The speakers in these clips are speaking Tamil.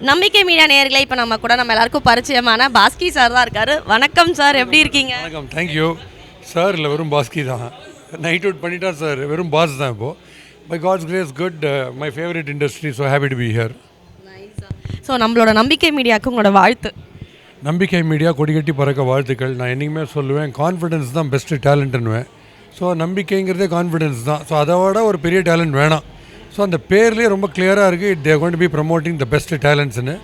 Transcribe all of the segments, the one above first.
நம்பிக்கை மீடியா நேயர்களே, இப்போ நம்ம எல்லாருக்கும் பரிச்சயமான பாஸ்கி சார் தான் இருக்காரு. வணக்கம் சார், எப்படி இருக்கீங்க? வணக்கம், தேங்க்யூ சார். இல்லை வெறும் பாஸ்கி தான், நைட் அவுட் பண்ணிட்டா சார், வெறும் பாஸ் தான் இப்போது. By God's grace good, my favourite industry, so happy to be here. So நம்மளோட நம்பிக்கை மீடியாவுக்கு உங்களோட வாழ்த்து. நம்பிக்கை மீடியா கொடிகட்டி பறக்க வாழ்த்துக்கள். நான் என்றைக்குமே சொல்லுவேன், கான்ஃபிடென்ஸ் தான் பெஸ்ட்டு டேலண்ட்டுன்னுவேன். ஸோ நம்பிக்கைங்கிறதே கான்ஃபிடென்ஸ் தான். ஸோ அதை விட ஒரு பெரிய டேலண்ட் வேணாம். ஸோ அந்த பேர்லேயே ரொம்ப கிளியராக இருக்குது, they're going to be promoting the best டேலண்ட்ஸ்னு.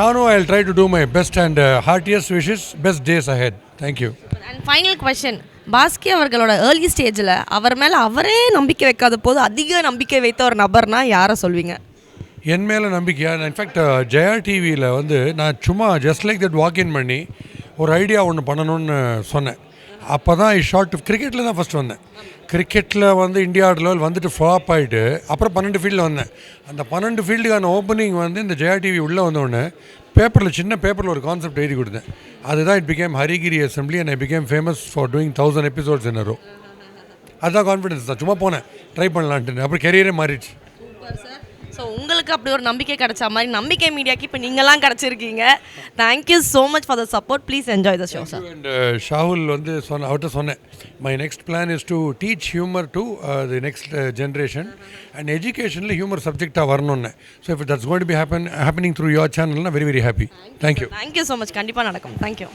நானும் I will try to do my best and heartiest wishes, best days ahead. Thank you. And final question, Bhaski அவர்களோட ஏர்லி ஸ்டேஜில் அவர் மேலே அவரே நம்பிக்கை வைக்காத போது அதிக நம்பிக்கை வைத்த ஒரு நபர்னா யாரை சொல்வீங்க? என் மேலே நம்பிக்கையா? இன்ஃபேக்ட் ஜெயா டிவியில் வந்து நான் சும்மா ஜஸ்ட் லைக் தட் வாக்இன் பண்ணி ஒரு ஐடியா ஒன்று பண்ணணும்னு சொன்னேன். அப்போ தான் ஷார்ட் கிரிக்கெட்டில் தான் ஃபஸ்ட்டு வந்தேன். கிரிக்கெட்டில் வந்து இந்தியா லெவல் வந்துட்டு ஃப்ளாப் ஆகிட்டு அப்புறம் 12 ஃபீல்டில் வந்தேன். அந்த 12 ஃபீல்டுக்கான ஓப்பனிங் வந்து இந்த ஜெயா டிவி உள்ளே வந்தோடனே பேப்பரில், சின்ன பேப்பரில் ஒரு கான்செப்ட் எழுதி கொடுத்தேன். அதுதான் it became Harigiri assembly and I became famous for doing 1000 episodes in a row. அதுதான் கான்ஃபிடன்ஸ் தான். சும்மா போனேன் ட்ரை பண்ணலான்ட்டு, அப்புறம் கெரியரே மாறிடுச்சு. ஸோ உங்களுக்கு அப்படி ஒரு நம்பிக்கை கிடைச்ச மாதிரி நம்பிக்கை மீடியாவுக்கு இப்போ நீங்களாம் கிடச்சிருக்கீங்க. Thank you so much for the support. Please enjoy the show sir. And Shahul வந்து அவர்கிட்ட சொன்னேன், my next plan is to teach humour to the next generation and எஜுகேஷனில் ஹியூமர் சப்ஜெக்டாக வரணும்னு. So if that's going to be happening through your சேனல்னா very very happy. Thank you. Thank you so much. கண்டிப்பாக நடக்கும். தேங்க்யூ.